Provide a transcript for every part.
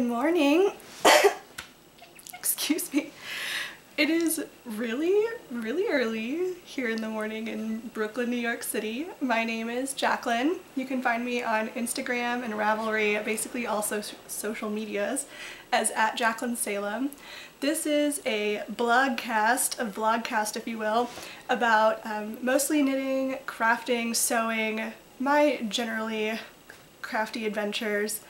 morning. Excuse me. It is really early here in the morning in Brooklyn, New York City. My name is Jacqueline. You can find me on Instagram and Ravelry, basically all social medias, as @JacquelineSalem. This is a vlogcast if you will, about mostly knitting, crafting, sewing, my generally crafty adventures.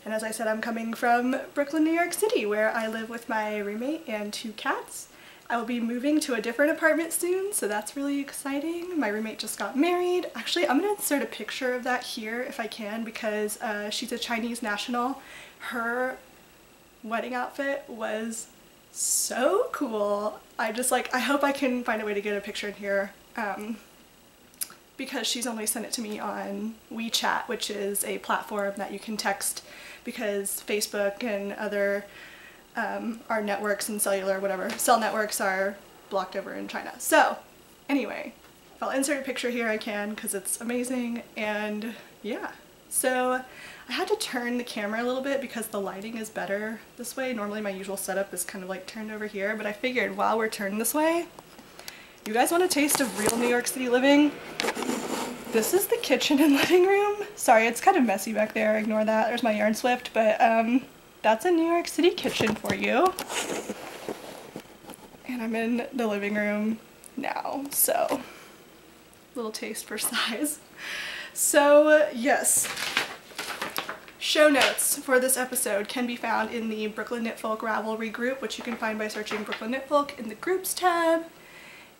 And as I said, I'm coming from Brooklyn, New York City, where I live with my roommate and 2 cats. I will be moving to a different apartment soon, so that's really exciting. My roommate just got married. Actually, I'm gonna insert a picture of that here if I can, because she's a Chinese national. Her wedding outfit was so cool. I hope I can find a way to get a picture in here. Because she's only sent it to me on WeChat, which is a platform that you can text, because Facebook and other our networks and cell networks are blocked over in China. So anyway, if I'll insert a picture here I can, because it's amazing. And yeah, so I had to turn the camera a little bit because the lighting is better this way. Normally my usual setup is kind of like turned over here, but I figured while we're turned this way, you guys want a taste of real New York City living? This is the kitchen and living room. Sorry, it's kind of messy back there, ignore that. There's my yarn swift, but that's a New York City kitchen for you. And I'm in the living room now, so little taste for size. So yes, show notes for this episode can be found in the Brooklyn Knitfolk Ravelry group, which you can find by searching Brooklyn Knitfolk in the groups tab.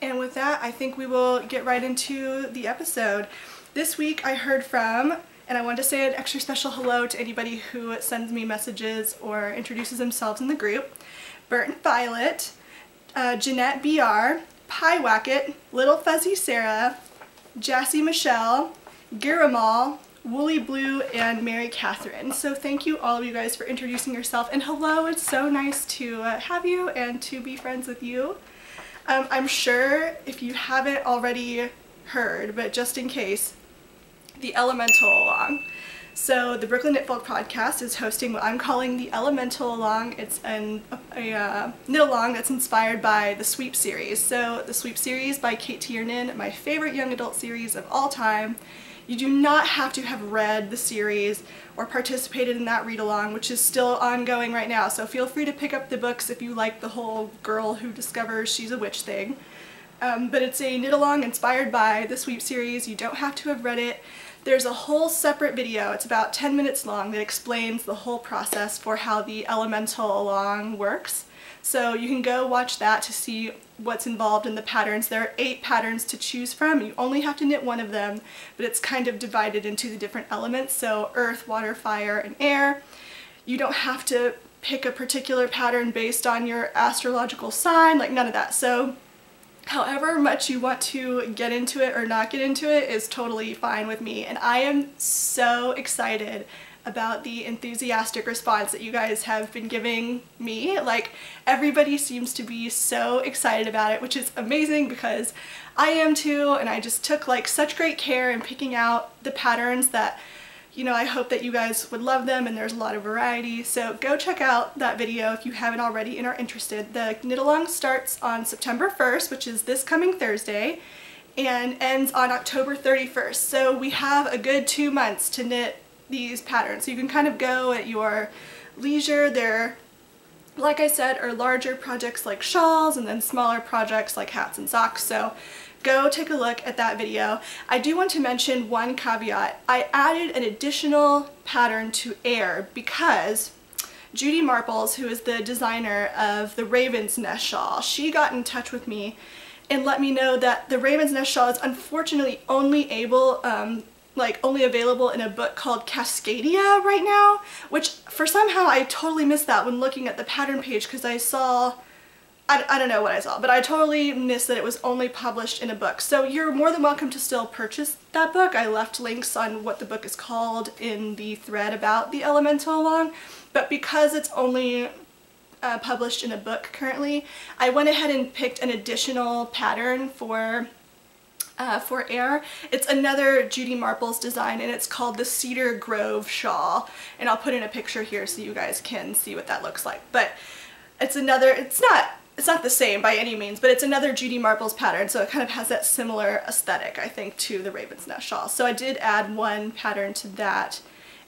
And with that, I think we will get right into the episode. This week I heard from, and I wanted to say an extra special hello to anybody who sends me messages or introduces themselves in the group. Bert and Violet, Jeanette BR, Pie Wacket, Little Fuzzy Sarah, Jassy Michelle, Giramal, Woolly Blue, and Mary Catherine. So thank you all of you guys for introducing yourself, and hello, it's so nice to have you and to be friends with you. I'm sure if you haven't already heard, but just in case, the Elemental Along. So the Brooklyn Knitfolk podcast is hosting what I'm calling the Elemental Along. It's a knit along that's inspired by the Sweep series. So the Sweep series by Kate Tiernan, my favorite young adult series of all time. You do not have to have read the series or participated in that read-along, which is still ongoing right now, so feel free to pick up the books if you like the whole girl who discovers she's a witch thing. But it's a knit-along inspired by the Sweep series. You don't have to have read it. There's a whole separate video, it's about 10 minutes long, that explains the whole process for how the Elemental Along works. So you can go watch that to see what's involved in the patterns. There are 8 patterns to choose from. You only have to knit one of them, but it's kind of divided into the different elements, so earth, water, fire, and air. You don't have to pick a particular pattern based on your astrological sign, like none of that. So however much you want to get into it or not get into it is totally fine with me, and I am so excited about the enthusiastic response that you guys have been giving me. Like, everybody seems to be so excited about it, which is amazing because I am too, and I just took like such great care in picking out the patterns that, you know, I hope that you guys would love them, and there's a lot of variety. So go check out that video if you haven't already and are interested. The knit along starts on September 1st, which is this coming Thursday, and ends on October 31st. So we have a good 2 months to knit these patterns. So you can kind of go at your leisure. There, like I said, are larger projects like shawls, and then smaller projects like hats and socks. So go take a look at that video. I do want to mention one caveat. I added an additional pattern to Air because Judy Marples, who is the designer of the Raven's Nest shawl, she got in touch with me and let me know that the Raven's Nest shawl is unfortunately only available in a book called Cascadia right now, which for somehow I totally missed that when looking at the pattern page, because I saw, I don't know what I saw, but I totally missed that it was only published in a book. So you're more than welcome to still purchase that book. I left links on what the book is called in the thread about the Elemental Along, but because it's only published in a book currently, I went ahead and picked an additional pattern for for Air. It's another Judy Marples design, and it's called the Cedar Grove Shawl, and I'll put in a picture here so you guys can see what that looks like. But it's another, it's not the same by any means, but it's another Judy Marples pattern, so it kind of has that similar aesthetic, I think, to the Raven's Nest shawl. So I did add one pattern to that,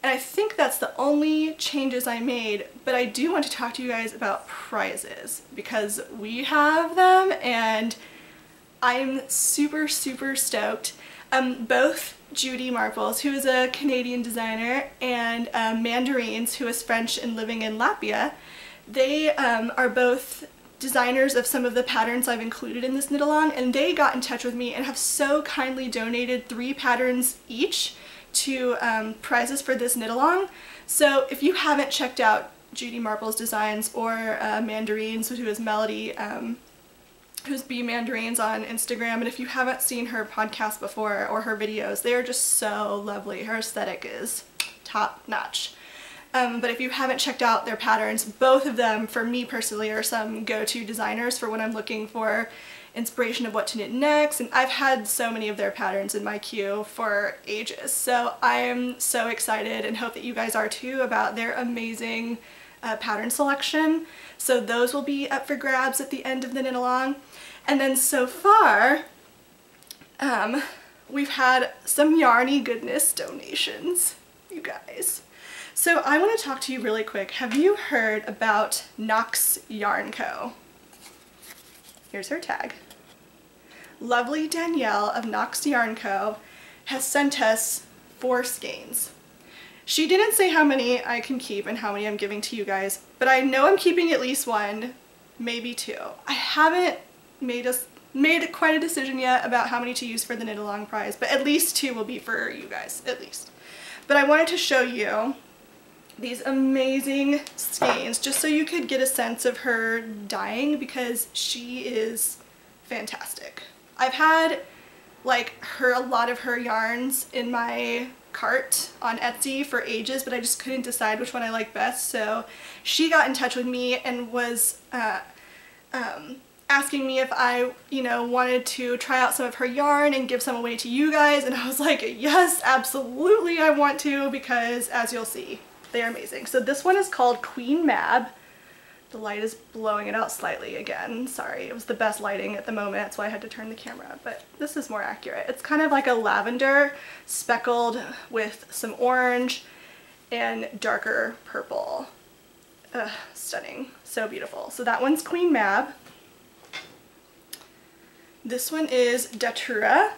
and I think that's the only changes I made. But I do want to talk to you guys about prizes, because we have them and I'm super, super stoked. Both Judy Marples, who is a Canadian designer, and Mandarines, who is French and living in Latvia, they are both designers of some of the patterns I've included in this knit along, and they got in touch with me and have so kindly donated 3 patterns each to prizes for this knit along. So if you haven't checked out Judy Marples designs, or Mandarines, who is Melody, who's Bee Mandarines on Instagram, and if you haven't seen her podcast before or her videos, they are just so lovely. Her aesthetic is top notch. But if you haven't checked out their patterns, both of them, for me personally, are some go-to designers for when I'm looking for inspiration of what to knit next, and I've had so many of their patterns in my queue for ages. So I'm so excited, and hope that you guys are too, about their amazing pattern selection. So those will be up for grabs at the end of the knit along. And then so far, we've had some yarny goodness donations, you guys. So I want to talk to you really quick. Have you heard about Knox Yarn Co? Here's her tag. Lovely Danielle of Knox Yarn Co has sent us 4 skeins. She didn't say how many I can keep and how many I'm giving to you guys, but I know I'm keeping at least 1, maybe 2. I haven't made quite a decision yet about how many to use for the knit along prize, but at least 2 will be for you guys, at least. But I wanted to show you these amazing skeins just so you could get a sense of her dyeing, because she is fantastic. I've had like a lot of her yarns in my cart on Etsy for ages, but I just couldn't decide which one I like best. So she got in touch with me and was asking me if I, wanted to try out some of her yarn and give some away to you guys, and I was like, yes, absolutely I want to, because as you'll see, they are amazing. So this one is called Queen Mab. The light is blowing it out slightly again. Sorry, it was the best lighting at the moment, that's why I had to turn the camera, but this is more accurate. It's kind of like a lavender speckled with some orange and darker purple. Stunning, so beautiful. So that one's Queen Mab. This one is Datura.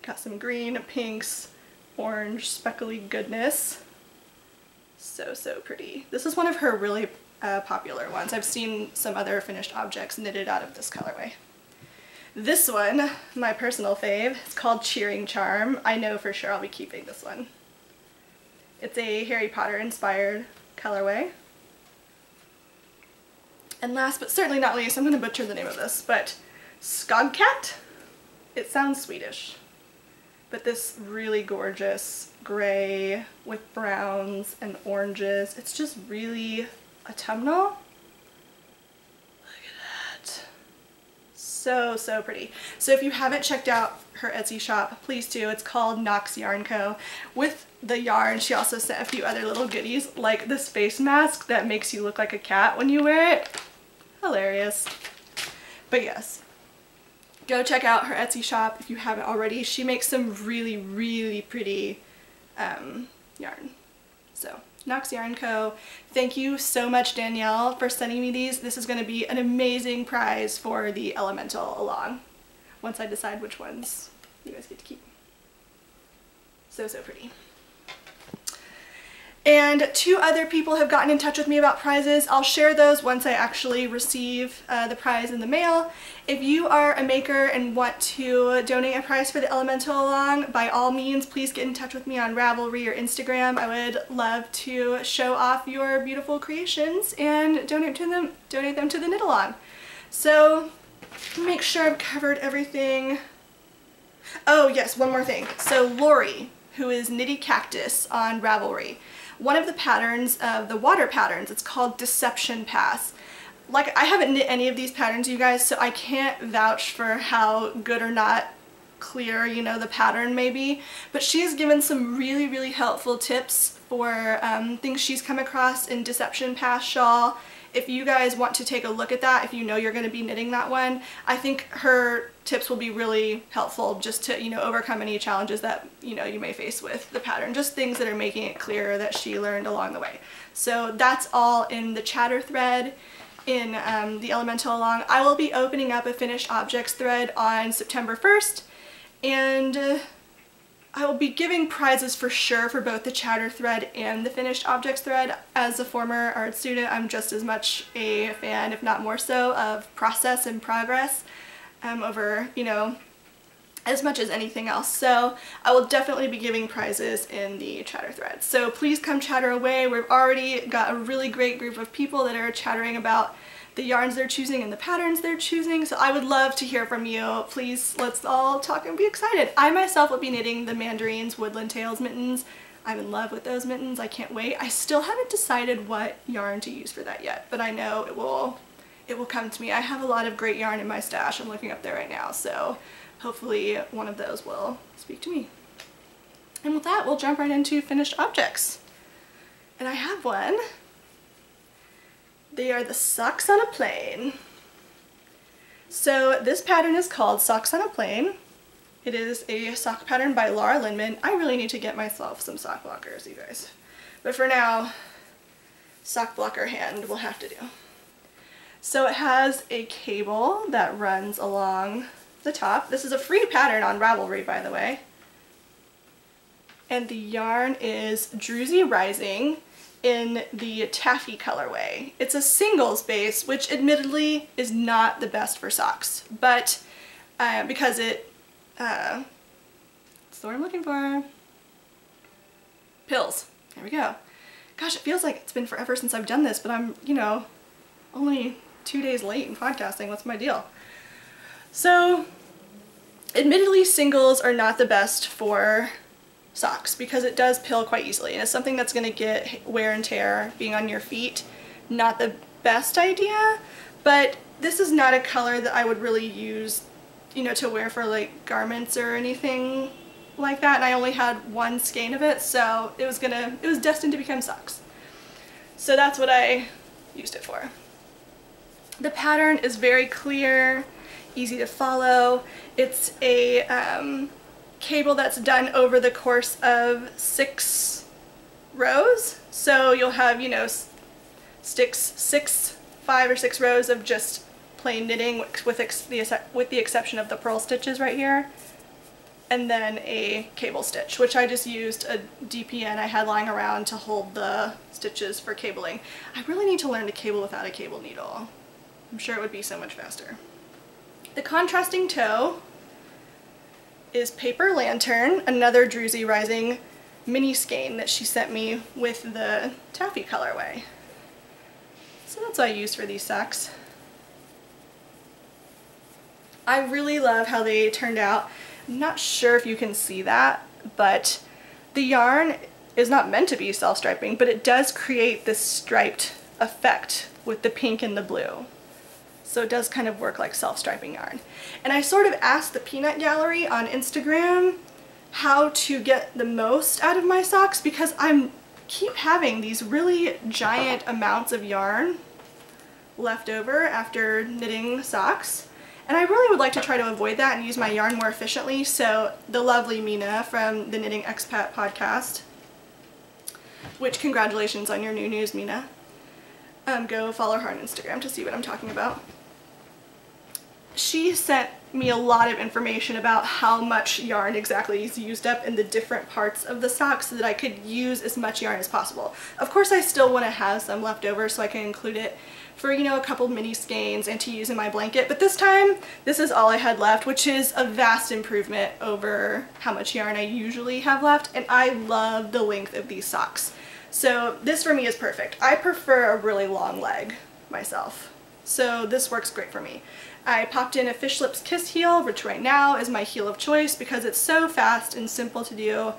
Got some green, pinks, orange, speckly goodness. So, so pretty. This is one of her really popular ones. I've seen some other finished objects knitted out of this colorway. This one, my personal fave, is called Cheering Charm. I know for sure I'll be keeping this one. It's a Harry Potter inspired colorway. And last but certainly not least, I'm going to butcher the name of this, but Skogcat? It sounds Swedish. But this really gorgeous gray with browns and oranges. It's just really autumnal. Look at that. So, so pretty. So if you haven't checked out her Etsy shop, please do. It's called Knox Yarn Co. With the yarn, she also sent a few other little goodies, like this face mask that makes you look like a cat when you wear it. Hilarious. But yes, go check out her Etsy shop if you haven't already. She makes some really, really pretty yarn. So, Knox Yarn Co. Thank you so much, Danielle, for sending me these. This is going to be an amazing prize for the Elemental along, once I decide which ones you guys get to keep. So, so pretty. And 2 other people have gotten in touch with me about prizes. I'll share those once I actually receive the prize in the mail. If you are a maker and want to donate a prize for the Elemental along, by all means, please get in touch with me on Ravelry or Instagram. I would love to show off your beautiful creations and donate them to the knit along. So make sure I've covered everything. Oh yes, one more thing. So Lori, who is Knitty Cactus on Ravelry, one of the patterns of the water patterns, it's called Deception Pass. like, I haven't knit any of these patterns, you guys, so I can't vouch for how good or not clear, you know, the pattern may be, but she's given some really, really helpful tips for things she's come across in Deception Pass Shawl. If you guys want to take a look at that, if you know you're going to be knitting that one, I think her tips will be really helpful just to, you know, overcome any challenges that, you know, you may face with the pattern. Just things that are making it clearer that she learned along the way. So that's all in the chatter thread in the Elemental Along. I will be opening up a finished objects thread on September 1st, and I will be giving prizes for sure for both the chatter thread and the finished objects thread. As a former art student, I'm just as much a fan, if not more so, of process and progress over, you know, as much as anything else. So I will definitely be giving prizes in the chatter thread. So please come chatter away. We've already got a really great group of people that are chattering about the yarns they're choosing and the patterns they're choosing, so I would love to hear from you. Please, let's all talk and be excited. I myself will be knitting the Mandarines Woodland Tales mittens. I'm in love with those mittens. I can't wait. I still haven't decided what yarn to use for that yet, but I know it will come to me. I have a lot of great yarn in my stash. I'm looking up there right now, so hopefully one of those will speak to me. And with that, we'll jump right into finished objects. And I have one. They are the Socks on a Plane. So this pattern is called Socks on a Plane. It is a sock pattern by Laura Lindman. I really need to get myself some sock blockers, you guys. But for now, sock blocker hand will have to do. So it has a cable that runs along the top. This is a free pattern on Ravelry, by the way. And the yarn is Druzy Rising in the taffy colorway. It's a singles base, which admittedly is not the best for socks, but because it, that's the word I'm looking for, pills. There we go. Gosh, it feels like it's been forever since I've done this, but I'm, you know, only 2 days late in podcasting. What's my deal? So, admittedly, singles are not the best for socks because it does pill quite easily, and it's something that's going to get wear and tear being on your feet. Not the best idea, but this is not a color that I would really use, you know, to wear for like garments or anything like that, and I only had one skein of it, so it was destined to become socks. So that's what I used it for. The pattern is very clear, easy to follow. It's a cable that's done over the course of 6 rows. So you'll have, you know, 5 or 6 rows of just plain knitting with the exception of the purl stitches right here. And then a cable stitch, which I just used a DPN I had lying around to hold the stitches for cabling. I really need to learn to cable without a cable needle. I'm sure it would be so much faster. The contrasting toe is Paper Lantern, another Druzy Rising mini skein that she sent me with the taffy colorway. So that's what I used for these socks. I really love how they turned out. I'm not sure if you can see that, but the yarn is not meant to be self-striping, but it does create this striped effect with the pink and the blue. So it does kind of work like self-striping yarn. And I sort of asked the Peanut Gallery on Instagram how to get the most out of my socks because I keep having these really giant amounts of yarn left over after knitting socks. And I really would like to try to avoid that and use my yarn more efficiently. So the lovely Mina from the Knitting Expat podcast, which congratulations on your new news, Mina. Go follow her on Instagram to see what I'm talking about. She sent me a lot of information about how much yarn exactly is used up in the different parts of the sock so that I could use as much yarn as possible. Of course, I still want to have some left over so I can include it for, you know, a couple mini skeins and to use in my blanket, but this time this is all I had left, which is a vast improvement over how much yarn I usually have left, and I love the length of these socks. So this for me is perfect. I prefer a really long leg myself, so this works great for me. I popped in a Fish Lips Kiss heel, which right now is my heel of choice because it's so fast and simple to do.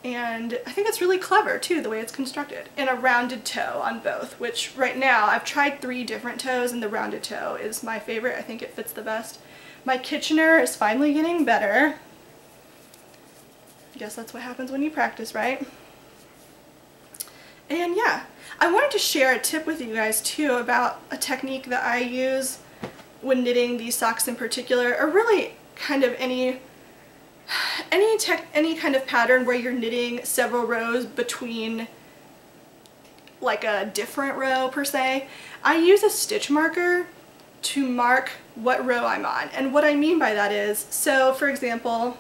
And I think it's really clever too, the way it's constructed. And a rounded toe on both, which right now I've tried 3 different toes and the rounded toe is my favorite. I think it fits the best. My Kitchener is finally getting better. I guess that's what happens when you practice, right? And yeah, I wanted to share a tip with you guys too about a technique that I use when knitting these socks in particular, or really kind of any kind of pattern where you're knitting several rows between like a different row per se. I use a stitch marker to mark what row I'm on. And what I mean by that is, so for example,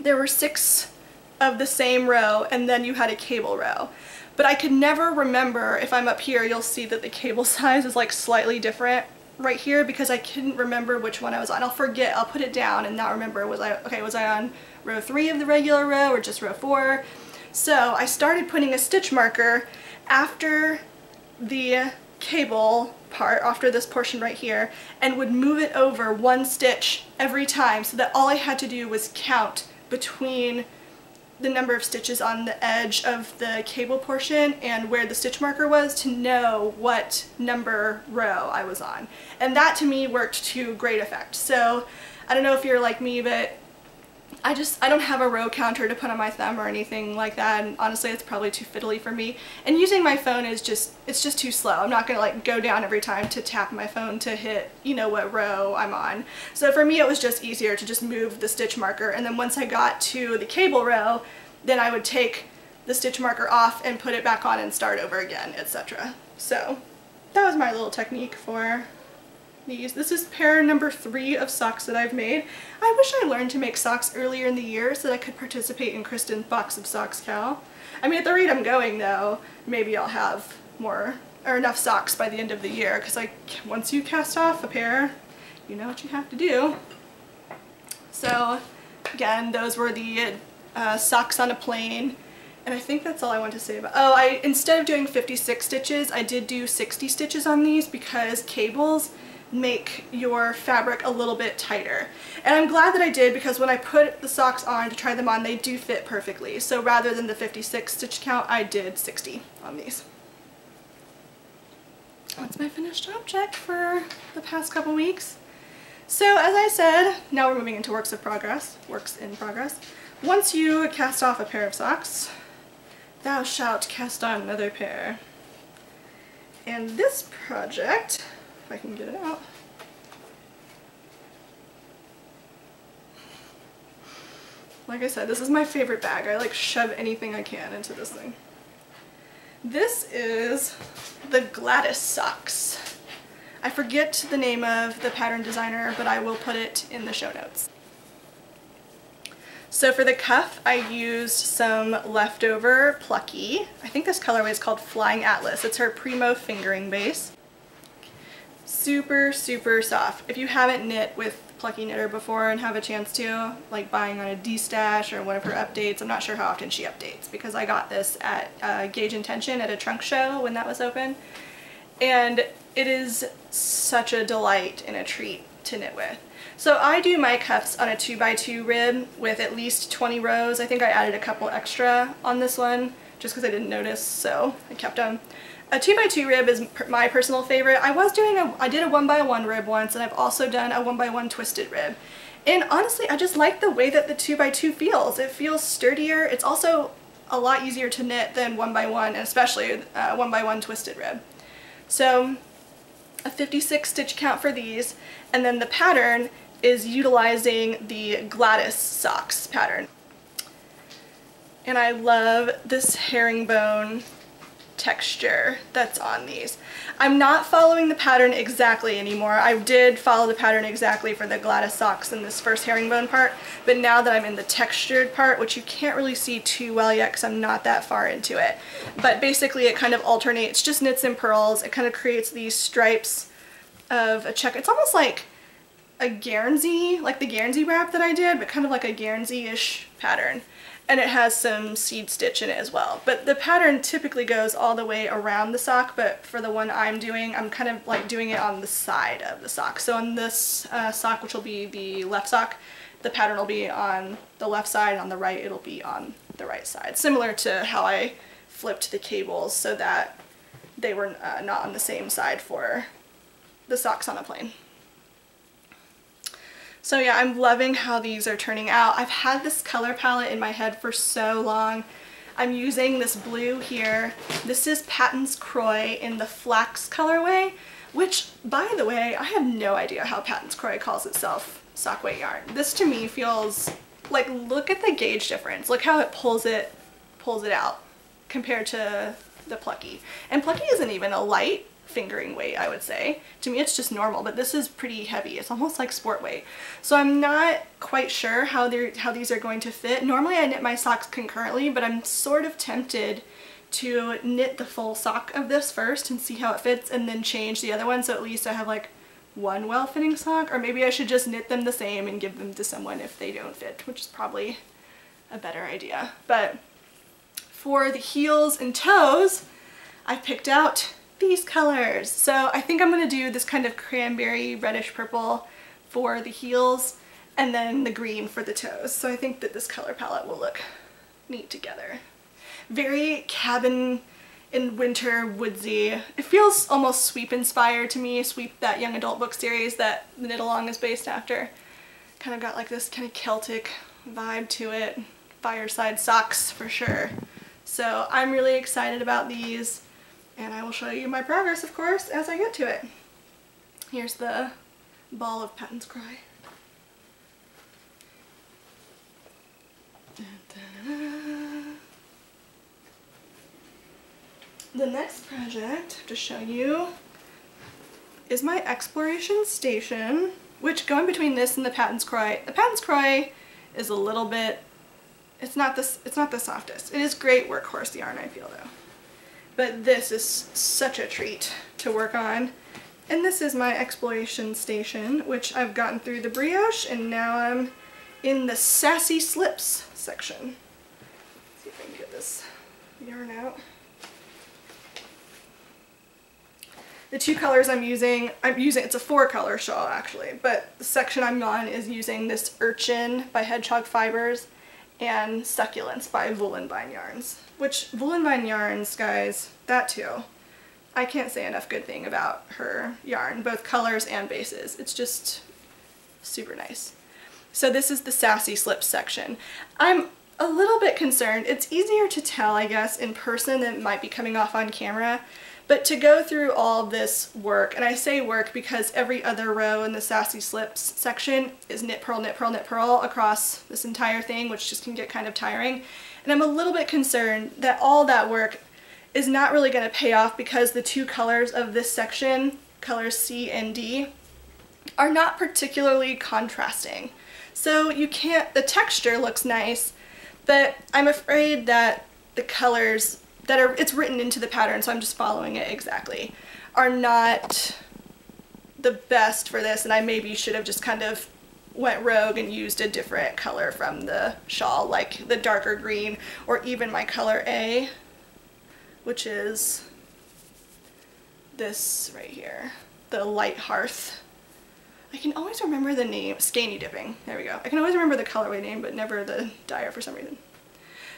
there were 6 of the same row and then you had a cable row. But I could never remember, if I'm up here, you'll see that the cable size is like slightly different right here because I couldn't remember which one I was on. I'll forget, I'll put it down and not remember, was I on row 3 of the regular row or just row 4? So I started putting a stitch marker after the cable part, after this portion right here, and would move it over 1 stitch every time so that all I had to do was count between the number of stitches on the edge of the cable portion and where the stitch marker was to know what number row I was on. And that to me worked to great effect. So I don't know if you're like me, but I don't have a row counter to put on my thumb or anything like that, and honestly it's probably too fiddly for me. And using my phone is it's just too slow. I'm not gonna like go down every time to tap my phone to hit, you know, what row I'm on. So for me it was just easier to just move the stitch marker, and then once I got to the cable row, then I would take the stitch marker off and put it back on and start over again, etc. So that was my little technique for these. This is pair number 3 of socks that I've made. I wish I learned to make socks earlier in the year so that I could participate in Kristen's Box of Socks Cal. I mean, at the rate I'm going though, maybe I'll have more or enough socks by the end of the year, because like once you cast off a pair, you know what you have to do. So again, those were the socks on a plane. And I think that's all I want to say about, oh, instead of doing 56 stitches, I did do 60 stitches on these because cables make your fabric a little bit tighter. And I'm glad that I did, because when I put the socks on to try them on, they do fit perfectly. So rather than the 56 stitch count, I did 60 on these. That's my finished object for the past couple weeks. So as I said, now we're moving into works in progress. Once you cast off a pair of socks, thou shalt cast on another pair. And this project, if I can get it out, like I said, this is my favorite bag. I like shove anything I can into this thing. This is the Gladys socks. I forget the name of the pattern designer, but I will put it in the show notes. So for the cuff, I used some leftover Plucky. I think this colorway is called Flying Atlas. It's her Primo fingering base. Super, super soft. If you haven't knit with Plucky Knitter before and have a chance to, like buying on a D-Stash or one of her updates, I'm not sure how often she updates, because I got this at Gauge Intention at a trunk show when that was open. And it is such a delight and a treat to knit with. So I do my cuffs on a 2x2 rib with at least 20 rows. I think I added a couple extra on this one just because I didn't notice, so I kept them. A 2x2 rib is my personal favorite. I did a 1x1 rib once, and I've also done a 1x1 twisted rib. And honestly, I just like the way that the 2x2 feels. It feels sturdier. It's also a lot easier to knit than 1x1, and especially 1x1 twisted rib. So a 56 stitch count for these, and then the pattern is utilizing the Gladys socks pattern. And I love this herringbone texture that's on these. I'm not following the pattern exactly anymore. I did follow the pattern exactly for the Gladys socks in this first herringbone part, but now that I'm in the textured part, which you can't really see too well yet because I'm not that far into it, but basically it kind of alternates, just knits and purls. It kind of creates these stripes of a check. It's almost like a Guernsey, like the Guernsey wrap that I did, but kind of like a Guernsey-ish pattern. And it has some seed stitch in it as well. But the pattern typically goes all the way around the sock, but for the one I'm doing, I'm kind of like doing it on the side of the sock. So on this sock, which will be the left sock, the pattern will be on the left side, and on the right it'll be on the right side, similar to how I flipped the cables so that they were not on the same side for the socks on a plane. So yeah, I'm loving how these are turning out. I've had this color palette in my head for so long. I'm using this blue here. This is Patton's Croy in the flax colorway, which, by the way, I have no idea how Patton's Croy calls itself sock weight yarn. This to me feels like, look at the gauge difference. Look how it pulls it out compared to the Plucky. And Plucky isn't even a light fingering weight, I would say. To me it's just normal, but this is pretty heavy. It's almost like sport weight. So I'm not quite sure how these are going to fit. Normally I knit my socks concurrently, but I'm sort of tempted to knit the full sock of this first and see how it fits and then change the other one, so at least I have like one well-fitting sock. Or maybe I should just knit them the same and give them to someone if they don't fit, which is probably a better idea. But for the heels and toes, I picked out these colors. So I think I'm going to do this kind of cranberry reddish purple for the heels and then the green for the toes. So I think that this color palette will look neat together. Very cabin in winter woodsy. It feels almost Sweep inspired to me. Sweep, that young adult book series that the Knit Along is based after. Kind of got like this kind of Celtic vibe to it. Fireside socks for sure. So I'm really excited about these. And I will show you my progress, of course, as I get to it. Here's the ball of Patton's Croy. The next project to show you is my exploration station, which, going between this and the Patton's Croy is a little bit, it's not the softest. It is great workhorse yarn, I feel, though. But this is such a treat to work on. And this is my exploration station, which I've gotten through the brioche, and now I'm in the Sassy Slips section. Let's see if I can get this yarn out. The two colors I'm using, it's a 4-color shawl actually, but the section I'm on is using this Urchin by Hedgehog Fibers and Succulents by Woolenbein Yarns. Which, Woolenbein Yarns, guys, that too. I can't say enough good thing about her yarn, both colors and bases. It's just super nice. So this is the Sassy Slips section. I'm a little bit concerned. It's easier to tell, I guess, in person than it might be coming off on camera. But to go through all of this work, and I say work because every other row in the Sassy Slips section is knit, purl, knit, purl, knit, purl across this entire thing, which just can get kind of tiring. And I'm a little bit concerned that all that work is not really going to pay off because the two colors of this section, colors C and D, are not particularly contrasting. So you can't, the texture looks nice, but I'm afraid that the colors that are, it's written into the pattern, so I'm just following it exactly, are not the best for this, and I maybe should have just kind of went rogue and used a different color from the shawl, like the darker green, or even my color A, which is this right here, the light hearth. I can always remember the name, Skeiny Dipping, there we go. I can always remember the colorway name, but never the dyer for some reason.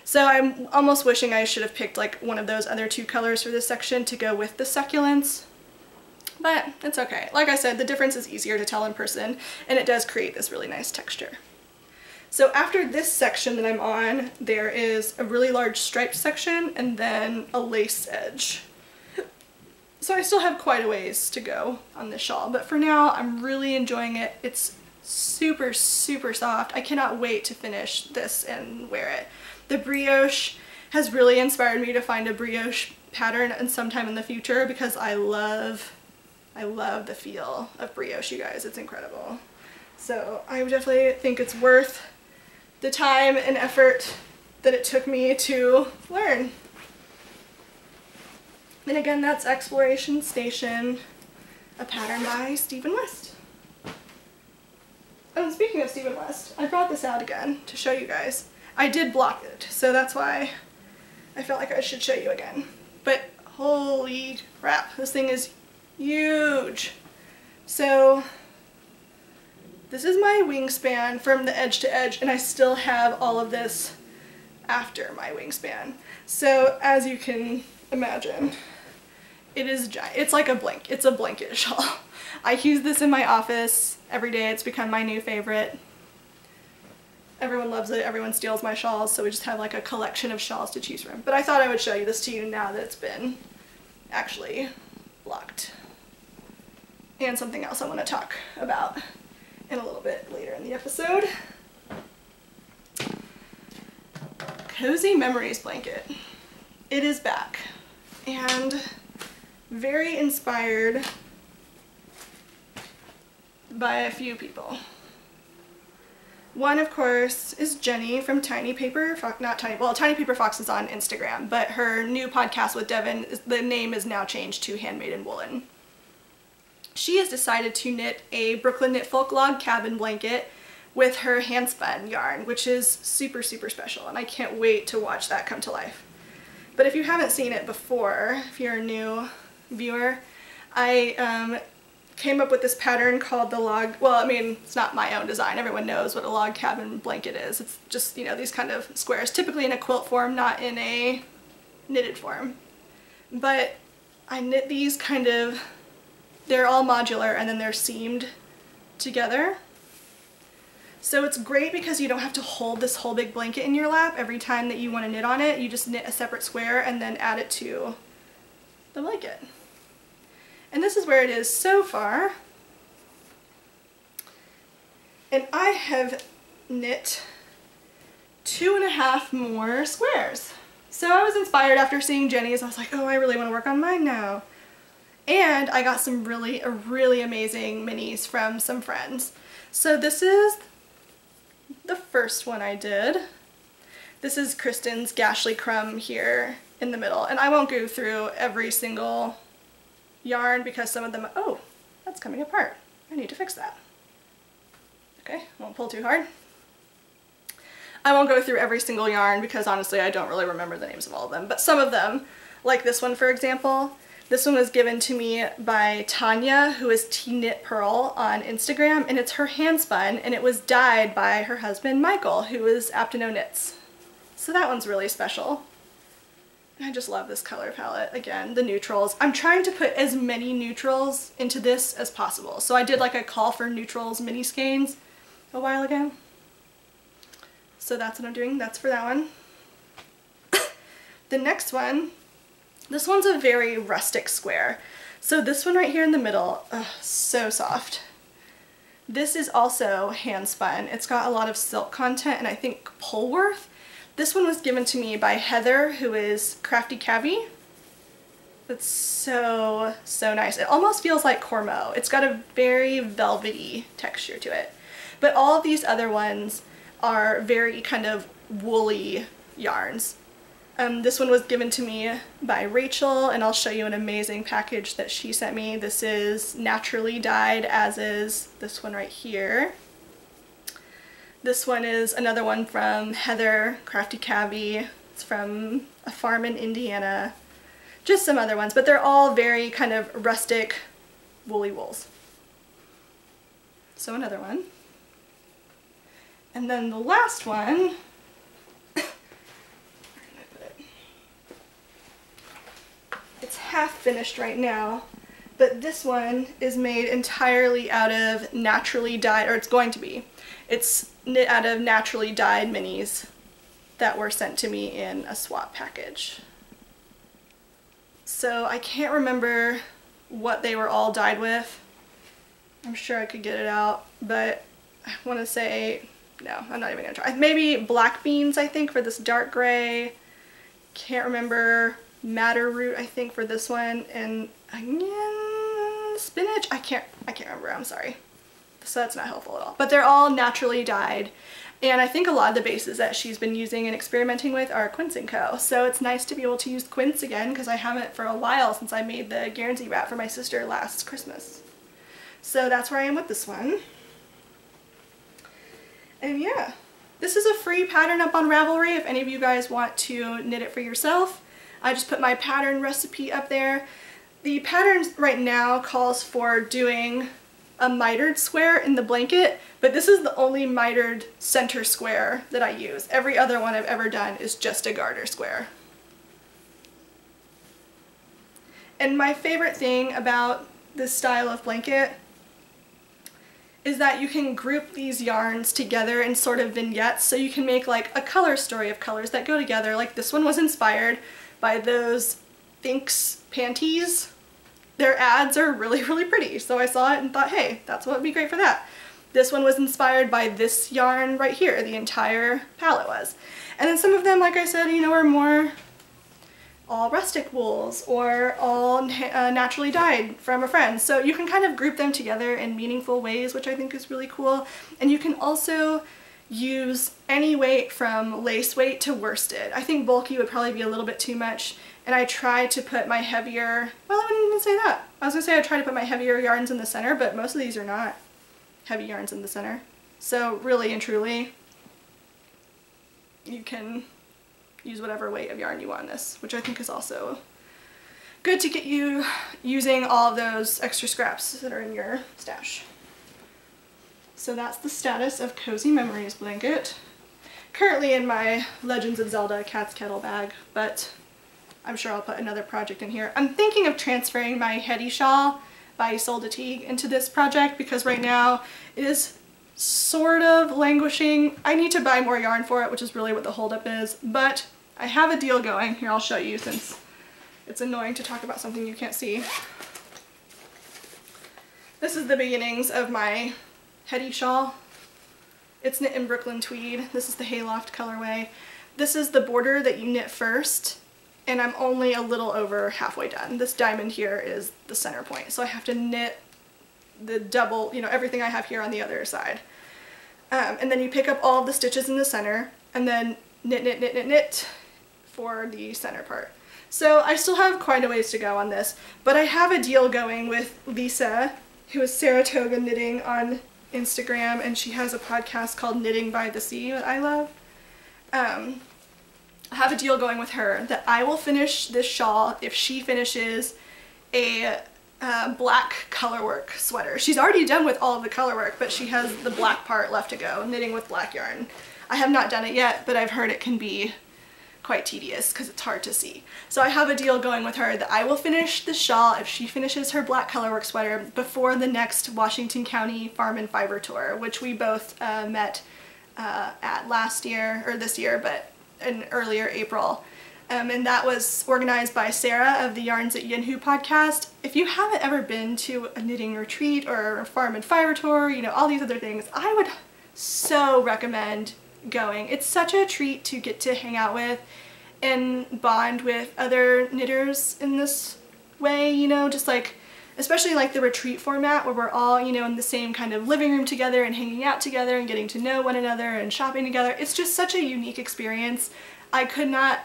So I'm almost wishing I should have picked like one of those other two colors for this section to go with the Succulents. But it's okay. Like I said, the difference is easier to tell in person, and it does create this really nice texture. So after this section that I'm on, there is a really large striped section and then a lace edge. So I still have quite a ways to go on this shawl, but for now I'm really enjoying it. It's super, super soft. I cannot wait to finish this and wear it. The brioche has really inspired me to find a brioche pattern and sometime in the future because I love the feel of brioche, you guys. It's incredible. So I definitely think it's worth the time and effort that it took me to learn. And again, that's Exploration Station, a pattern by Stephen West. Oh, and speaking of Stephen West, I brought this out again to show you guys. I did block it, so that's why I felt like I should show you again. But holy crap, this thing is huge. So this is my wingspan from the edge to edge, and I still have all of this after my wingspan. So as you can imagine, it is giant. It's like it's a blanket shawl. I use this in my office every day. It's become my new favorite. Everyone loves it. Everyone steals my shawls, so we just have like a collection of shawls to choose from. But I thought I would show you this to you now that it's been actually blocked. And something else I want to talk about in a little bit later in the episode. Cozy Memories blanket. It is back and very inspired by a few people. One, of course, is Jenny from Tiny Paper Fox, Tiny Paper Fox is on Instagram, but her new podcast with Devin, the name is now changed to Handmade in Woolen. She has decided to knit a Brooklyn Knitfolk log cabin blanket with her hand-spun yarn, which is super, super special, and I can't wait to watch that come to life. But if you haven't seen it before, if you're a new viewer, I came up with this pattern called the log, well, I mean, it's not my own design. Everyone knows what a log cabin blanket is. It's just, you know, these kind of squares, typically in a quilt form, not in a knitted form. But I knit these kind of, they're all modular and then they're seamed together. So it's great because you don't have to hold this whole big blanket in your lap every time that you want to knit on it. You just knit a separate square and then add it to the blanket. And this is where it is so far. And I have knit 2.5 more squares. So I was inspired after seeing Jenny's. I was like, oh, I really want to work on mine now. And I got some really amazing minis from some friends. So this is the first one I did. This is Kristen's Gashly Crumb here in the middle. And I won't go through every single yarn because some of them, oh, that's coming apart. I need to fix that. Okay, won't pull too hard. I won't go through every single yarn because honestly I don't really remember the names of all of them, but some of them, like this one for example, this one was given to me by Tanya, who is Knit Pearl on Instagram, and it's her hand spun, and it was dyed by her husband Michael, who is Apt to Know Knits. So that one's really special. And I just love this color palette. Again, the neutrals. I'm trying to put as many neutrals into this as possible. So I did like a call for neutrals mini skeins a while ago. So that's what I'm doing. That's for that one. The next one, this one's a very rustic square. So this one right here in the middle, so soft. This is also hand spun. It's got a lot of silk content and I think Polworth. This one was given to me by Heather, who is Crafty Cavi. It's so, so nice. It almost feels like Cormo. It's got a very velvety texture to it. But all of these other ones are very kind of woolly yarns. This one was given to me by Rachel, and I'll show you an amazing package that she sent me. This is naturally dyed, as is this one right here. This one is another one from Heather, Crafty Cavi. It's from a farm in Indiana. Just some other ones, but they're all very kind of rustic woolly wools. So another one. And then the last one, it's half finished right now, but this one is made entirely out of naturally dyed, or it's going to be. It's knit out of naturally dyed minis that were sent to me in a swap package. So I can't remember what they were all dyed with. I'm sure I could get it out, but I want to say, no, I'm not even going to try. Maybe black beans, I think, for this dark gray. Can't remember. Madder root, I think, for this one, and onion, spinach. I can't remember. I'm sorry. So that's not helpful at all. But they're all naturally dyed, and I think a lot of the bases that she's been using and experimenting with are Quince & Co. So it's nice to be able to use quince again because I haven't for a while since I made the Guernsey wrap for my sister last Christmas. So that's where I am with this one. And yeah, this is a free pattern up on Ravelry if any of you guys want to knit it for yourself. I just put my pattern recipe up there. The pattern right now calls for doing a mitered square in the blanket, but this is the only mitered center square that I use. Every other one I've ever done is just a garter square. And my favorite thing about this style of blanket is that you can group these yarns together in sort of vignettes, so you can make like a color story of colors that go together. Like this one was inspired by those Thinx panties. Their ads are really, really pretty, so I saw it and thought, hey, that's what would be great for that. This one was inspired by this yarn right here, the entire palette was. And then some of them, like I said, you know, are more all rustic wools or all naturally dyed from a friend. So you can kind of group them together in meaningful ways, which I think is really cool. And you can also use any weight from lace weight to worsted. I think bulky would probably be a little bit too much, and I try to put my heavier, well, I wouldn't even say that. I was gonna say I try to put my heavier yarns in the center, but most of these are not heavy yarns in the center. So really and truly, you can use whatever weight of yarn you want in this, which I think is also good to get you using all of those extra scraps that are in your stash. So that's the status of Cozy Memories blanket. Currently in my Legends of Zelda Cat's Kettle bag, but I'm sure I'll put another project in here. I'm thinking of transferring my Hetty shawl by Sol de Tigre into this project because right now it is sort of languishing. I need to buy more yarn for it, which is really what the holdup is, but I have a deal going. Here, I'll show you since it's annoying to talk about something you can't see. This is the beginnings of my Hetty shawl. It's knit in Brooklyn tweed. This is the Hayloft colorway. This is the border that you knit first, and I'm only a little over halfway done. This diamond here is the center point, so I have to knit the double, you know, everything I have here on the other side. And then you pick up all of the stitches in the center and then knit, knit, knit, knit, knit for the center part. So I still have quite a ways to go on this, but I have a deal going with Lisa, who is Saratoga Knitting on Instagram, and she has a podcast called Knitting by the Sea that I love. I have a deal going with her that I will finish this shawl if she finishes a black colorwork sweater. She's already done with all of the colorwork, but she has the black part left to go, knitting with black yarn. I have not done it yet, but I've heard it can be quite tedious because it's hard to see. So I have a deal going with her that I will finish the shawl if she finishes her black colorwork sweater before the next Washington County Farm and Fiber Tour, which we both met at last year, or this year, but in earlier April. And that was organized by Sarah of the Yarns at Yinhu podcast. If you haven't ever been to a knitting retreat or a farm and fiber tour, you know, all these other things, I would so recommend going. It's such a treat to get to hang out with and bond with other knitters in this way, you know, just like, especially like the retreat format where we're all, you know, in the same kind of living room together and hanging out together and getting to know one another and shopping together. It's just such a unique experience. I could not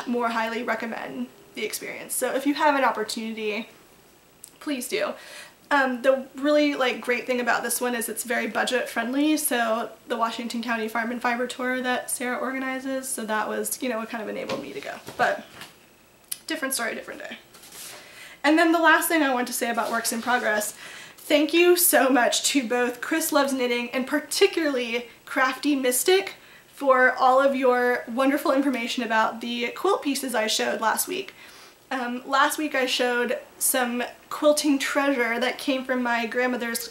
more highly recommend the experience. So if you have an opportunity, please do. The really great thing about this one is it's very budget friendly. So the Washington County Farm and Fiber Tour that Sarah organizes, so that was, you know, what kind of enabled me to go. But different story, different day. And then the last thing I want to say about Works in Progress, thank you so much to both Chris Loves Knitting and particularly Crafty Mystic for all of your wonderful information about the quilt pieces I showed last week. Last week I showed some quilting treasure that came from my grandmother's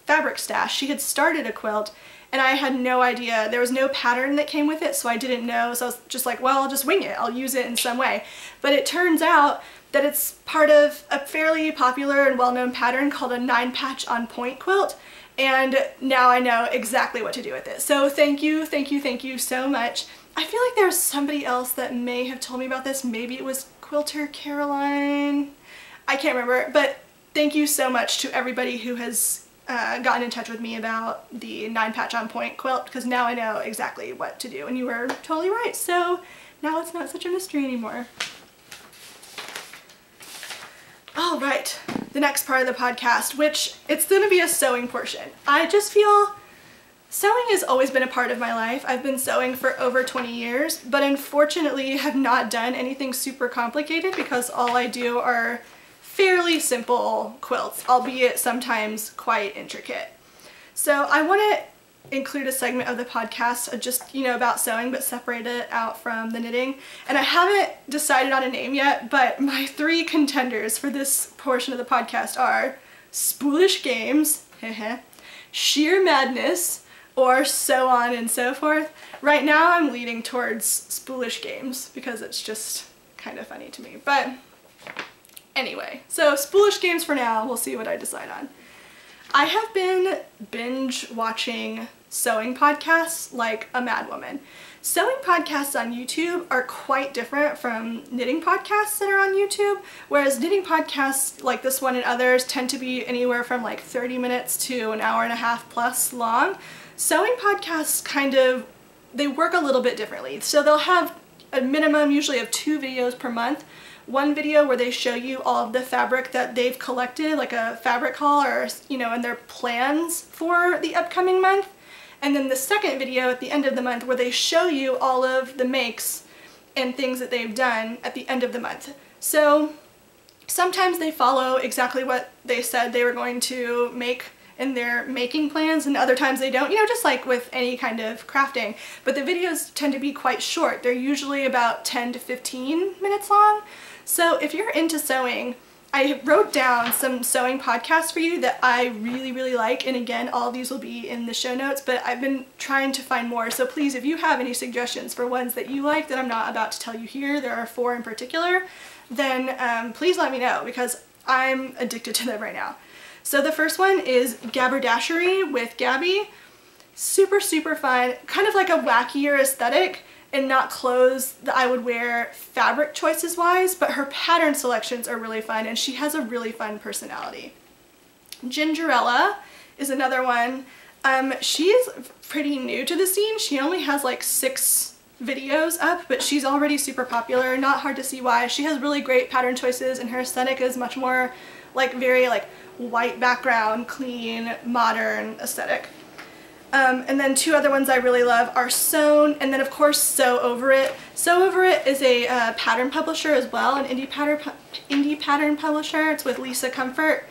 fabric stash. She had started a quilt and I had no idea. There was no pattern that came with it, so I didn't know. So I was just like, well, I'll just wing it. I'll use it in some way. But it turns out that it's part of a fairly popular and well-known pattern called a 9-patch on point quilt. And now I know exactly what to do with it. So thank you, thank you, thank you so much. I feel like there's somebody else that may have told me about this. Maybe it was Quilter Caroline. I can't remember, but thank you so much to everybody who has gotten in touch with me about the 9-patch on point quilt, because now I know exactly what to do, and you were totally right. So now it's not such a mystery anymore. All right, the next part of the podcast, which it's going to be a sewing portion. I just feel sewing has always been a part of my life. I've been sewing for over 20 years, but unfortunately have not done anything super complicated because all I do are fairly simple quilts, albeit sometimes quite intricate. So I want to include a segment of the podcast of just, you know, about sewing, but separate it out from the knitting. And I haven't decided on a name yet, but my 3 contenders for this portion of the podcast are Spoolish Games, Sheer Madness, or so on and so forth. Right now I'm leaning towards Spoolish Games because it's just kind of funny to me. But anyway, so Spoolish Games for now. We'll see what I decide on. I have been binge watching sewing podcasts like a madwoman. Sewing podcasts on YouTube are quite different from knitting podcasts that are on YouTube, whereas knitting podcasts like this one and others tend to be anywhere from like 30 minutes to an hour and a half plus long. Sewing podcasts kind of, they work a little bit differently. So they'll have a minimum usually of 2 videos per month. One video where they show you all of the fabric that they've collected, like a fabric haul or, you know, and their plans for the upcoming month. And then the second video at the end of the month where they show you all of the makes and things that they've done at the end of the month. So sometimes they follow exactly what they said they were going to make in their making plans, and other times they don't, you know, just like with any kind of crafting. But the videos tend to be quite short. They're usually about 10 to 15 minutes long. So if you're into sewing, I wrote down some sewing podcasts for you that I really, really like, and again, all of these will be in the show notes, but I've been trying to find more. So please, if you have any suggestions for ones that you like that I'm not about to tell you here, there are 4 in particular, then please let me know because I'm addicted to them right now. So the first one is Gabberdashery with Gabby. Super, super fun, kind of like a wackier aesthetic and not clothes that I would wear fabric choices wise, but her pattern selections are really fun and she has a really fun personality. Gingerella is another one. She's pretty new to the scene. She only has like 6 videos up, but she's already super popular. Not hard to see why. She has really great pattern choices and her aesthetic is much more like very like white background, clean, modern aesthetic. And then 2 other ones I really love are Sewn, and then of course Sew Over It. Sew Over It is a pattern publisher as well, an indie pattern publisher. It's with Lisa Comfort,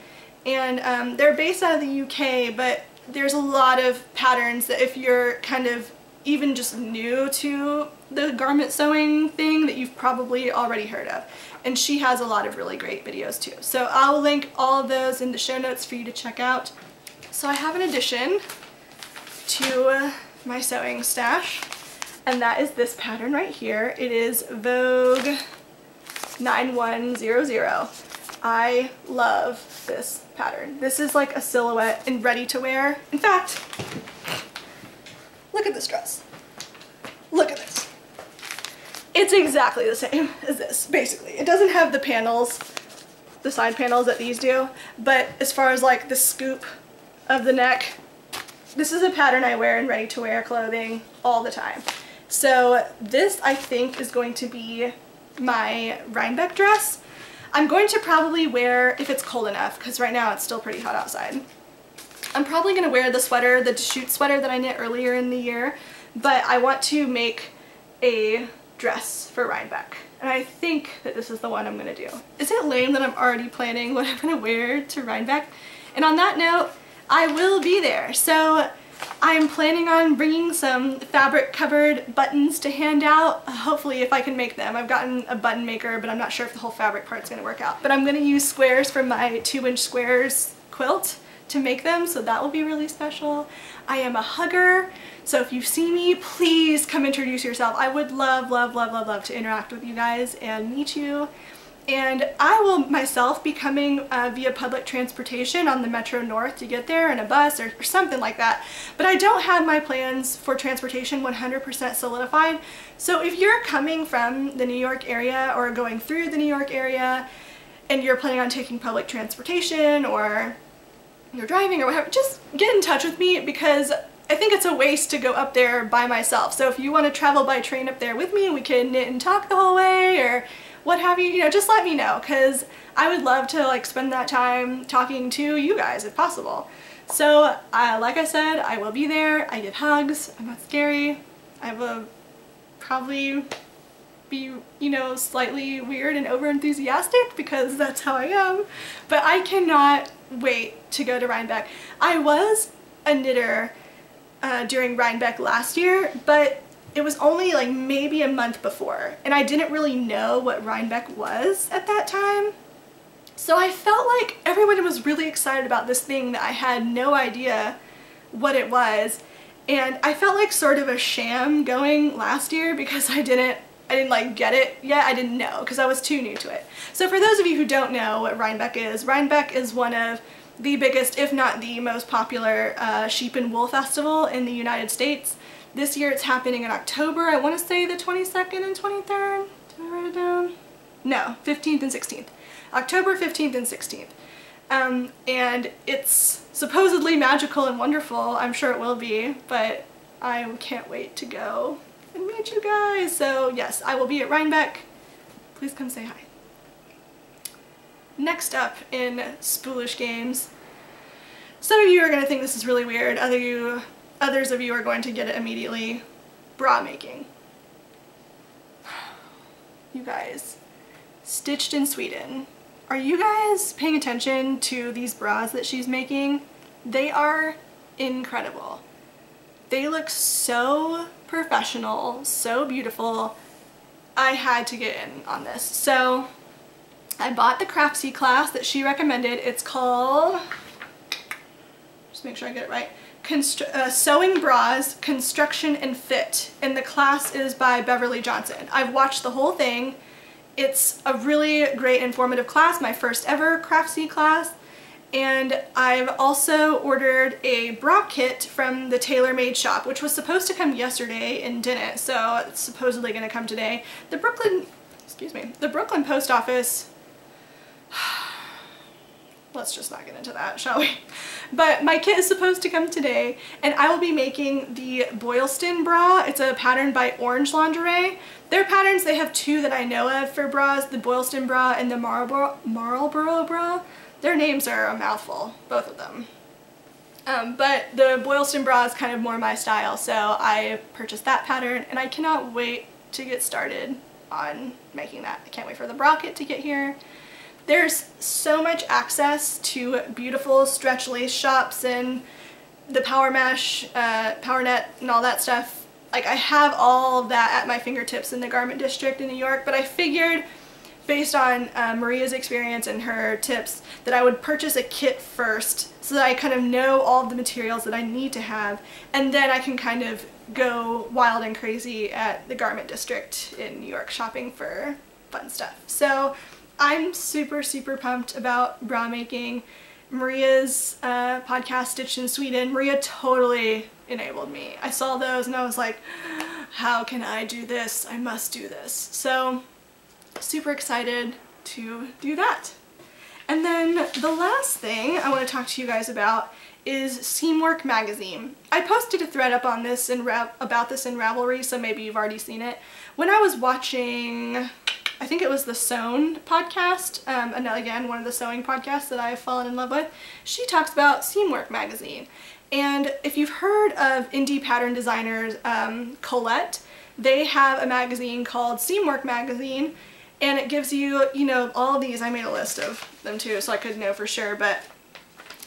and they're based out of the UK, but there's a lot of patterns that if you're kind of even just new to the garment sewing thing that you've probably already heard of. And she has a lot of really great videos too. So I'll link all of those in the show notes for you to check out. So I have an addition to my sewing stash, and that is this pattern right here. It is Vogue 9100. I love this pattern. This is like a silhouette and ready to wear. In fact, look at this dress. Look at this. It's exactly the same as this, basically. It doesn't have the panels, the side panels that these do, but as far as like the scoop of the neck, this is a pattern I wear in ready-to-wear clothing all the time. So this, I think, is going to be my Rhinebeck dress. I'm going to probably wear, if it's cold enough, because right now it's still pretty hot outside, I'm probably going to wear the sweater, the shoot sweater that I knit earlier in the year, but I want to make a dress for Rhinebeck. And I think that this is the one I'm going to do. Is it lame that I'm already planning what I'm going to wear to Rhinebeck? And on that note, I will be there. So I'm planning on bringing some fabric covered buttons to hand out, hopefully if I can make them. I've gotten a button maker, but I'm not sure if the whole fabric part's going to work out. But I'm going to use squares from my 2-inch squares quilt to make them, so that will be really special. I am a hugger, so if you see me, please come introduce yourself. I would love, love, love, love, love to interact with you guys and meet you. And I will myself be coming via public transportation on the Metro North to get there, in a bus or something like that. But I don't have my plans for transportation 100% solidified. So if you're coming from the New York area or going through the New York area and you're planning on taking public transportation or you're driving or whatever, just get in touch with me because I think it's a waste to go up there by myself. So if you want to travel by train up there with me, we can knit and talk the whole way or what have you, just let me know because I would love to like spend that time talking to you guys if possible. So like I said, I will be there. I give hugs. I'm not scary. I will probably be, you know, slightly weird and over enthusiastic because that's how I am, but I cannot wait to go to Rhinebeck. I was a knitter during Rhinebeck last year, but it was only like maybe a month before, and I didn't really know what Rhinebeck was at that time. So I felt like everyone was really excited about this thing that I had no idea what it was, and I felt like sort of a sham going last year because I didn't like get it yet. I didn't know because I was too new to it. So for those of you who don't know what Rhinebeck is one of the biggest, if not the most popular, sheep and wool festival in the United States. This year it's happening in October. I want to say the 22nd and 23rd. Did I write it down? No, 15th and 16th. October 15th and 16th. And it's supposedly magical and wonderful. I'm sure it will be, but I can't wait to go and meet you guys. So yes, I will be at Rhinebeck. Please come say hi. Next up in Spoolish Games. Some of you are going to think this is really weird. Others of you are going to get it immediately. Bra making. You guys. Stitched in Sweden. Are you guys paying attention to these bras that she's making? They are incredible. They look so professional, so beautiful. I had to get in on this. So I bought the Craftsy class that she recommended. It's called, just make sure I get it right, Sewing Bras, Construction and Fit. And the class is by Beverly Johnson. I've watched the whole thing. It's a really great informative class, my first ever Craftsy class. And I've also ordered a bra kit from the Tailor Made shop, which was supposed to come yesterday and didn't, so it's supposedly going to come today. The Brooklyn Post Office, let's just not get into that, shall we? But my kit is supposed to come today, and I will be making the Boylston bra. It's a pattern by Orange Lingerie. Their patterns, they have two that I know of for bras, the Boylston bra and the Marlborough bra. Their names are a mouthful, both of them. But the Boylston bra is kind of more my style, so I purchased that pattern, and I cannot wait to get started on making that. I can't wait for the bra kit to get here. There's so much access to beautiful stretch lace shops and the power mesh, power net, and all that stuff. Like, I have all of that at my fingertips in the garment district in New York, but I figured, based on Maria's experience and her tips, that I would purchase a kit first so that I kind of know all of the materials that I need to have, and then I can kind of go wild and crazy at the garment district in New York shopping for fun stuff. So I'm super, super pumped about bra making. Maria's podcast, Stitched in Sweden, Maria totally enabled me. I saw those and I was like, how can I do this? I must do this. So super excited to do that. And then the last thing I want to talk to you guys about is Seamwork magazine. I posted a thread up on this about this in Ravelry, so maybe you've already seen it. When I was watching, I think it was the Sewn podcast, and again, one of the sewing podcasts that I've fallen in love with, she talks about Seamwork magazine. And if you've heard of indie pattern designers, Colette, they have a magazine called Seamwork magazine, and it gives you, you know, all of these. I made a list of them too, so I could know for sure, but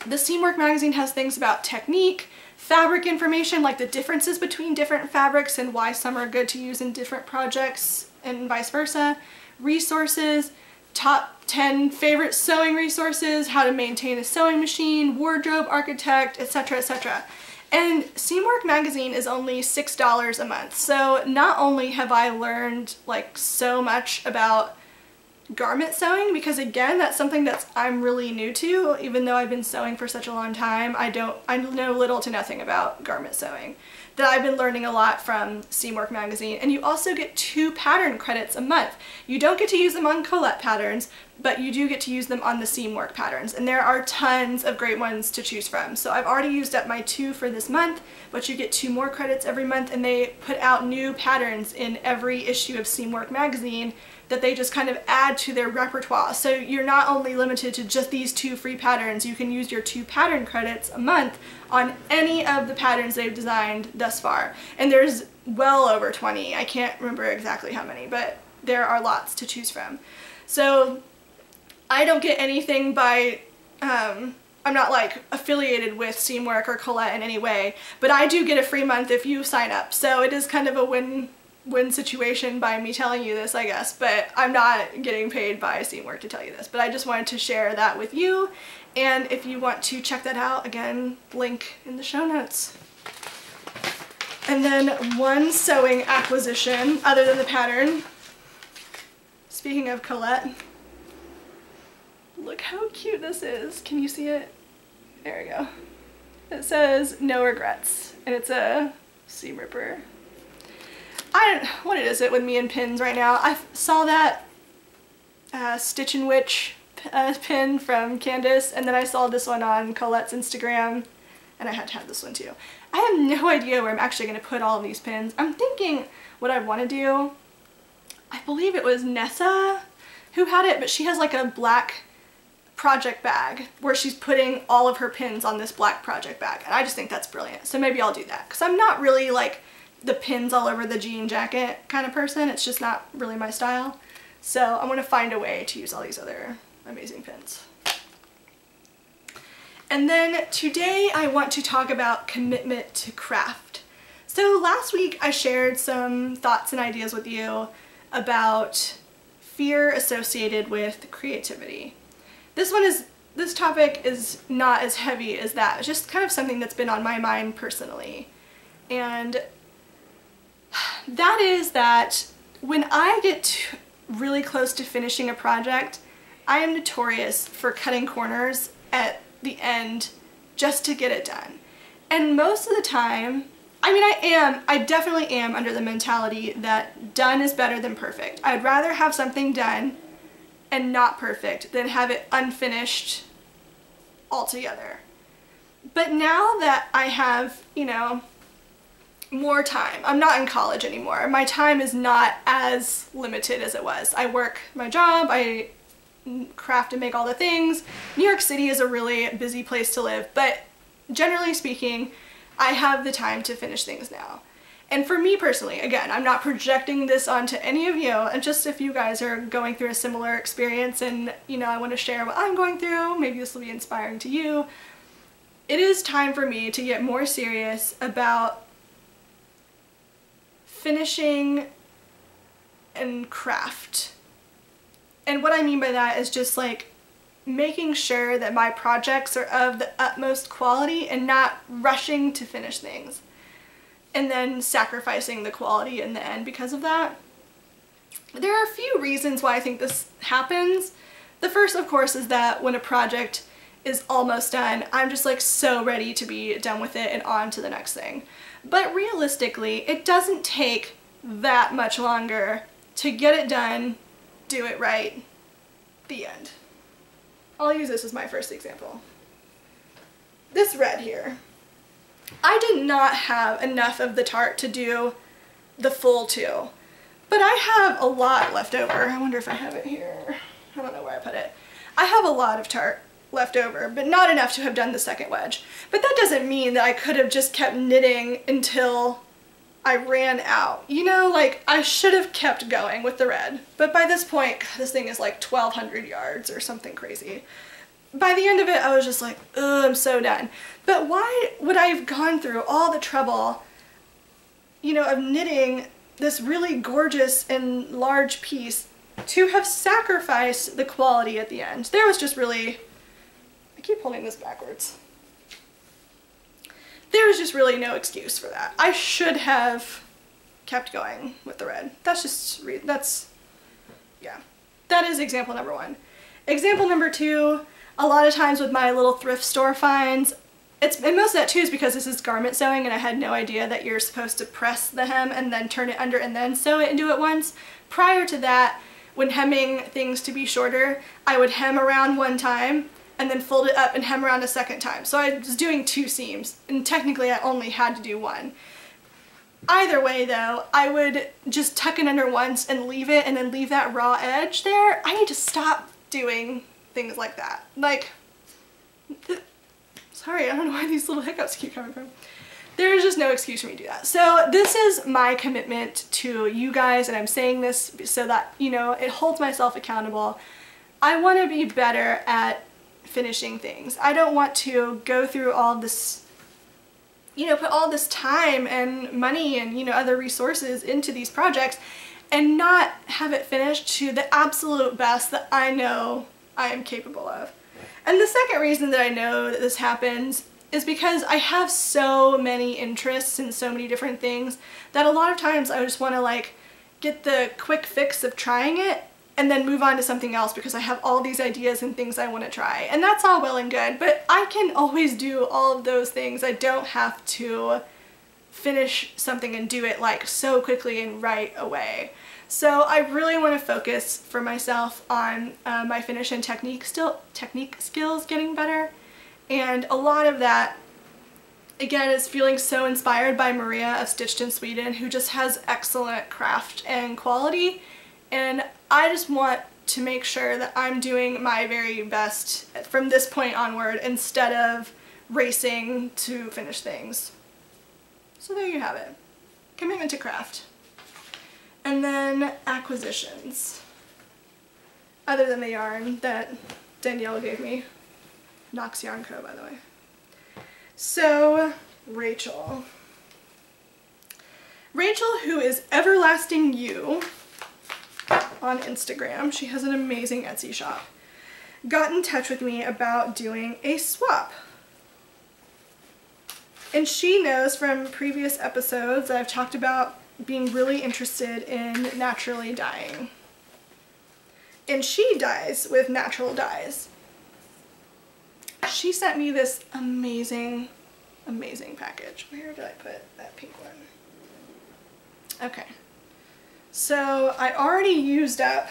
the Seamwork magazine has things about technique, fabric information, like the differences between different fabrics and why some are good to use in different projects and vice versa, resources, top 10 favorite sewing resources, how to maintain a sewing machine, wardrobe architect, etc., etc. And Seamwork magazine is only $6 a month. So not only have I learned like so much about garment sewing, because again, that's something that I'm really new to, even though I've been sewing for such a long time. I know little to nothing about garment sewing. That I've been learning a lot from Seamwork magazine. And you also get 2 pattern credits a month. You don't get to use them on Colette patterns, but you do get to use them on the Seamwork patterns. And there are tons of great ones to choose from. So I've already used up my 2 for this month, but you get 2 more credits every month, and they put out new patterns in every issue of Seamwork magazine that they just kind of add to their repertoire. So you're not only limited to just these 2 free patterns, you can use your 2 pattern credits a month on any of the patterns they've designed thus far. And there's well over 20. I can't remember exactly how many, but there are lots to choose from. So I don't get anything by, I'm not like affiliated with Seamwork or Colette in any way, but I do get a free month if you sign up. So it is kind of a win-win situation by me telling you this, I guess, but I'm not getting paid by Seamwork to tell you this, but I just wanted to share that with you. And if you want to check that out, again, link in the show notes. And then one sewing acquisition other than the pattern. Speaking of Colette, look how cute this is. Can you see it? There we go. It says no regrets, and it's a seam ripper. What is it with me and pins right now? I saw that Stitch and Witch pin from Candace, and then I saw this one on Colette's Instagram, and I had to have this one too. I have no idea where I'm actually going to put all of these pins. I'm thinking what I want to do, I believe it was Nessa who had it, but she has like a black project bag where she's putting all of her pins on this black project bag, and I just think that's brilliant. So maybe I'll do that, because I'm not really like the pins all over the jean jacket kind of person. It's just not really my style. So I'm going to find a way to use all these other amazing pins. And then today I want to talk about commitment to craft. So last week I shared some thoughts and ideas with you about fear associated with creativity. This topic is not as heavy as that. It's just kind of something that's been on my mind personally. And that is that when I get really close to finishing a project, I am notorious for cutting corners at the end just to get it done. And most of the time, I definitely am under the mentality that done is better than perfect. I'd rather have something done and not perfect than have it unfinished altogether. But now that I have, more time, I'm not in college anymore. My time is not as limited as it was. I work my job, I craft and make all the things. New York City is a really busy place to live, but generally speaking, I have the time to finish things now. And for me personally, again, I'm not projecting this onto any of you, and just if you guys are going through a similar experience and, I want to share what I'm going through, maybe this will be inspiring to you. It is time for me to get more serious about finishing and craft. And what I mean by that is just like making sure that my projects are of the utmost quality and not rushing to finish things and then sacrificing the quality in the end because of that. There are a few reasons why I think this happens. The first, of course, is that when a project is almost done, I'm just like so ready to be done with it and on to the next thing. But realistically, it doesn't take that much longer to get it done, do it right, the end. I'll use this as my first example. This red here. I did not have enough of the tart to do the full 2, but I have a lot left over. I wonder if I have it here. I don't know where I put it. I have a lot of tart left over, but not enough to have done the second wedge. But that doesn't mean that I could have just kept knitting until I ran out. Like I should have kept going with the red. But by this point, God, this thing is like 1,200 yards or something crazy. By the end of it, I was just like, ugh, I'm so done. But why would I have gone through all the trouble, of knitting this really gorgeous and large piece to have sacrificed the quality at the end? There was just really, I keep holding this backwards. There was just really no excuse for that. I should have kept going with the red. Yeah. That is example number 1. Example number 2, a lot of times with my little thrift store finds, and most of that too is because this is garment sewing and I had no idea that you're supposed to press the hem and then turn it under and then sew it and do it once. Prior to that, when hemming things to be shorter, I would hem around one time and then fold it up and hem around a second time. So I was doing 2 seams, and technically I only had to do 1. Either way though, I would just tuck it under once and leave it and then leave that raw edge there. I need to stop doing things like that. Sorry, I don't know why these little hiccups keep coming from. there is just no excuse for me to do that. So this is my commitment to you guys, and I'm saying this so that, you know, it holds myself accountable. I want to be better at finishing things. I don't want to go through all this, you know, put all this time and money and, you know, other resources into these projects and not have it finished to the absolute best that I know I am capable of. And the second reason that I know that this happens is because I have so many interests in so many different things that a lot of times I just want to like get the quick fix of trying it and then move on to something else because I have all these ideas and things I want to try. And that's all well and good, but I can always do all of those things. I don't have to finish something and do it like so quickly and right away. So I really want to focus for myself on my finish and technique skills getting better. And a lot of that, again, is feeling so inspired by Maria of Stitched in Sweden, who just has excellent craft and quality. And I just want to make sure that I'm doing my very best from this point onward instead of racing to finish things. So there you have it. Commitment to craft. And then acquisitions. Other than the yarn that Danielle gave me. Knox Yarn Co., by the way. So, Rachel. Rachel, who is Everlasting You on Instagram, she has an amazing Etsy shop, got in touch with me about doing a swap. And she knows from previous episodes that I've talked about being really interested in naturally dyeing. And she dyes with natural dyes. She sent me this amazing, amazing package. Where did I put that pink one? Okay. So I already used up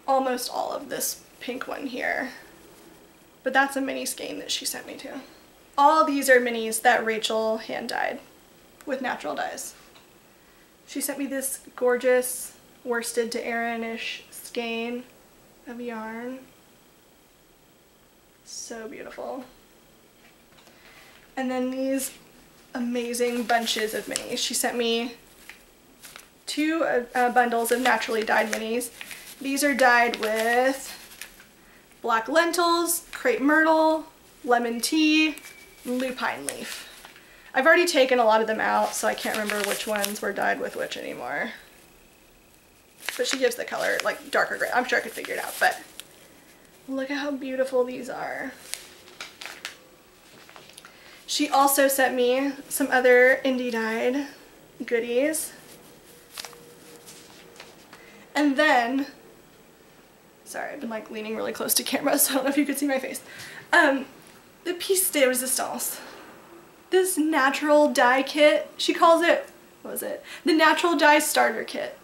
almost all of this pink one here, but that's a mini skein that she sent me to. All these are minis that Rachel hand dyed with natural dyes. She sent me this gorgeous worsted to Aran-ish skein of yarn. So beautiful. And then these amazing bunches of minis. She sent me two bundles of naturally dyed minis. These are dyed with black lentils, crepe myrtle, lemon tea, lupine leaf. I've already taken a lot of them out, so I can't remember which ones were dyed with which anymore. But she gives the color like darker gray. I'm sure I could figure it out, but look at how beautiful these are. She also sent me some other indie dyed goodies. And then, sorry, I've been like leaning really close to camera, so I don't know if you could see my face. The piece de resistance. This natural dye kit, she calls it, what was it? The Natural Dye Starter Kit.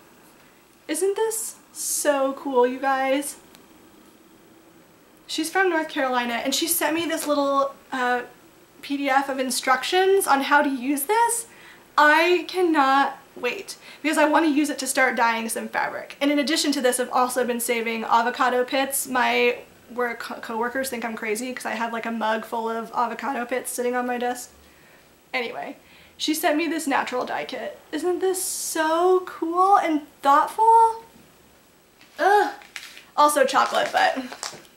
Isn't this so cool, you guys? She's from North Carolina, and she sent me this little PDF of instructions on how to use this. I cannot wait because I want to use it to start dyeing some fabric. And in addition to this, I've also been saving avocado pits. My work co-workers think I'm crazy because I have like a mug full of avocado pits sitting on my desk. Anyway, she sent me this natural dye kit. Isn't this so cool and thoughtful? Ugh. Also chocolate, but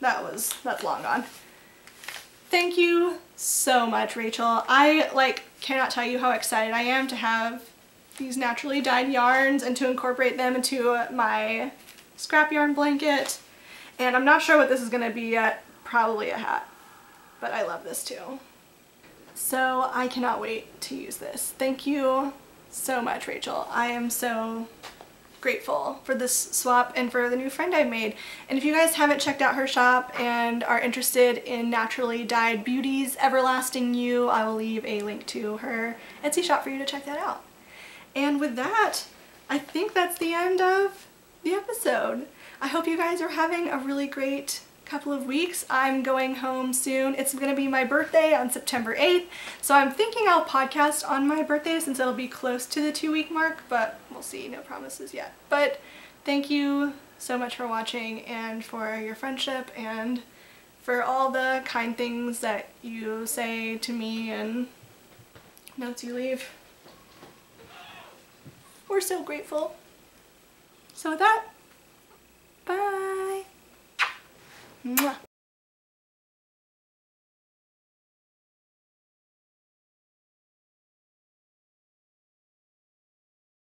that's long gone. Thank you so much, Rachel. I like cannot tell you how excited I am to have these naturally dyed yarns and to incorporate them into my scrap yarn blanket. And I'm not sure what this is gonna be yet. Probably a hat, but I love this too. So I cannot wait to use this. Thank you so much, Rachel. I am so grateful for this swap and for the new friend I've made. And if you guys haven't checked out her shop and are interested in naturally dyed beauties, Everlasting You, I will leave a link to her Etsy shop for you to check that out. And with that, I think that's the end of the episode. I hope you guys are having a really great couple of weeks. I'm going home soon. It's gonna be my birthday on September 8th, so I'm thinking I'll podcast on my birthday since it'll be close to the 2-week mark, but we'll see, no promises yet. But thank you so much for watching and for your friendship and for all the kind things that you say to me and notes you leave. We're so grateful. So with that, bye. Mwah.